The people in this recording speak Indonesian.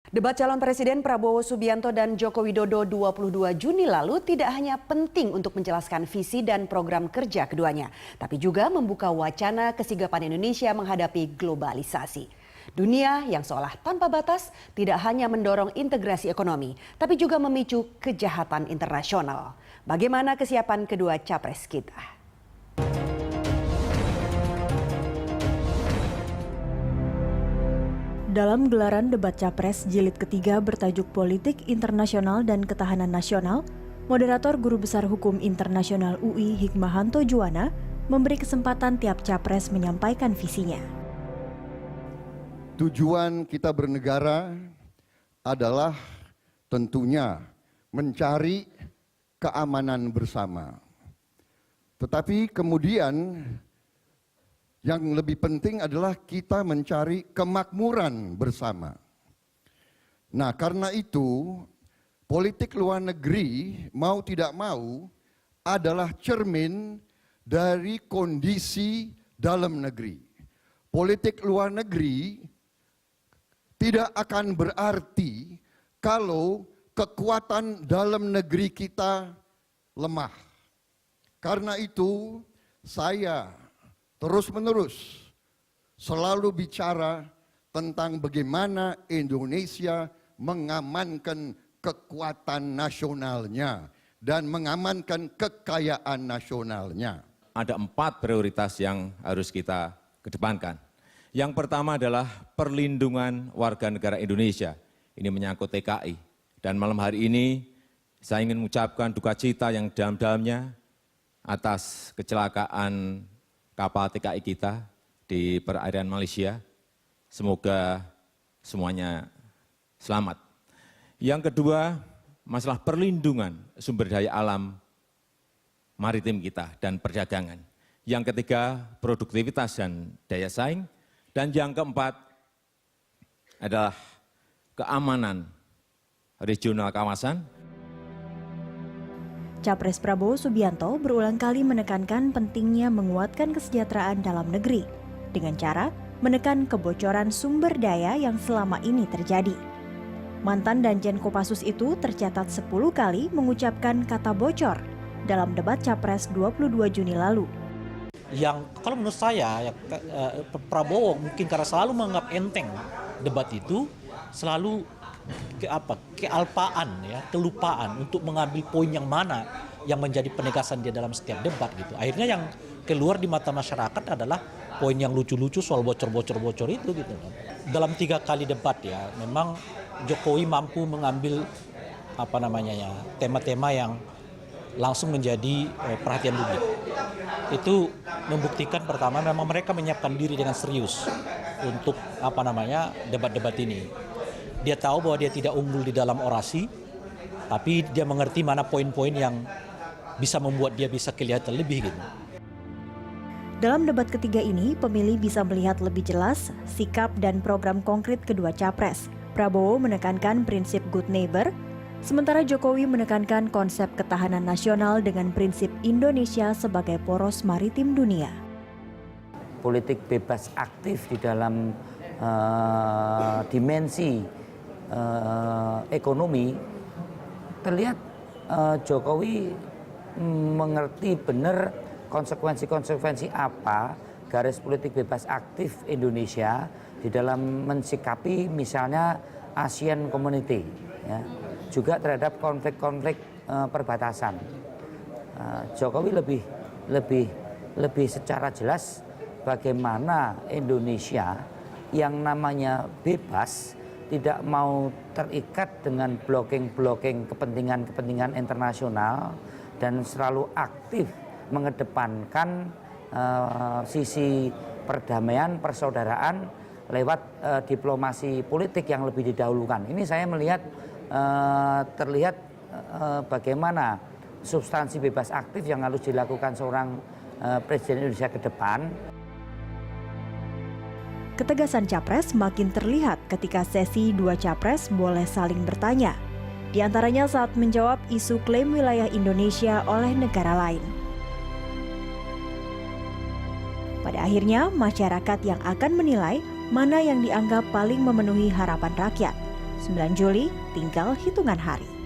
Debat calon Presiden Prabowo Subianto dan Joko Widodo 22 Juni lalu tidak hanya penting untuk menjelaskan visi dan program kerja keduanya, tapi juga membuka wacana kesigapan Indonesia menghadapi globalisasi. Dunia yang seolah tanpa batas tidak hanya mendorong integrasi ekonomi, tapi juga memicu kejahatan internasional. Bagaimana kesiapan kedua capres kita? Dalam gelaran debat capres jilid ketiga bertajuk Politik Internasional dan Ketahanan Nasional, moderator Guru Besar Hukum Internasional UI Hikmahanto Juwana memberi kesempatan tiap capres menyampaikan visinya. Tujuan kita bernegara adalah tentunya mencari keamanan bersama. Tetapi kemudian yang lebih penting adalah kita mencari kemakmuran bersama. Nah, karena itu politik luar negeri mau tidak mau adalah cermin dari kondisi dalam negeri. Politik luar negeri tidak akan berarti kalau kekuatan dalam negeri kita lemah. Karena itu saya terus-menerus selalu bicara tentang bagaimana Indonesia mengamankan kekuatan nasionalnya dan mengamankan kekayaan nasionalnya. Ada 4 prioritas yang harus kita kedepankan. Yang pertama adalah perlindungan warga negara Indonesia. Ini menyangkut TKI. Dan malam hari ini saya ingin mengucapkan duka cita yang dalam-dalamnya atas kecelakaan kapal TKI kita di perairan Malaysia. Semoga semuanya selamat. Yang kedua, masalah perlindungan sumber daya alam maritim kita dan perdagangan. Yang ketiga, produktivitas dan daya saing. Dan yang keempat adalah keamanan regional kawasan. Capres Prabowo Subianto berulang kali menekankan pentingnya menguatkan kesejahteraan dalam negeri dengan cara menekan kebocoran sumber daya yang selama ini terjadi. Mantan Danjen Kopassus itu tercatat 10 kali mengucapkan kata bocor dalam debat Capres 22 Juni lalu. Yang kalau menurut saya Prabowo mungkin karena selalu menganggap enteng debat itu, selalu kealpaan ya, kelupaan untuk mengambil poin yang mana yang menjadi penegasan dia dalam setiap debat gitu. Akhirnya yang keluar di mata masyarakat adalah poin yang lucu-lucu soal bocor-bocor itu gitu. Dalam 3 kali debat ya, memang Jokowi mampu mengambil tema-tema yang langsung menjadi perhatian publik. Itu membuktikan pertama memang mereka menyiapkan diri dengan serius untuk debat-debat ini. Dia tahu bahwa dia tidak unggul di dalam orasi, tapi dia mengerti mana poin-poin yang bisa membuat dia bisa kelihatan lebih gitu. Dalam debat ketiga ini, pemilih bisa melihat lebih jelas sikap dan program konkret kedua capres. Prabowo menekankan prinsip good neighbor, sementara Jokowi menekankan konsep ketahanan nasional dengan prinsip Indonesia sebagai poros maritim dunia. Politik bebas aktif di dalam dimensi ekonomi, terlihat Jokowi mengerti benar konsekuensi-konsekuensi apa garis politik bebas aktif Indonesia di dalam mensikapi misalnya ASEAN Community, ya, juga terhadap konflik-konflik perbatasan. Jokowi lebih secara jelas bagaimana Indonesia yang namanya bebas, tidak mau terikat dengan blocking kepentingan internasional dan selalu aktif mengedepankan sisi perdamaian, persaudaraan lewat diplomasi politik yang lebih didahulukan. Ini saya melihat terlihat bagaimana substansi bebas aktif yang harus dilakukan seorang Presiden Indonesia ke depan. Ketegasan capres makin terlihat ketika sesi 2 capres boleh saling bertanya. Di antaranya saat menjawab isu klaim wilayah Indonesia oleh negara lain. Pada akhirnya, masyarakat yang akan menilai mana yang dianggap paling memenuhi harapan rakyat. 9 Juli tinggal hitungan hari.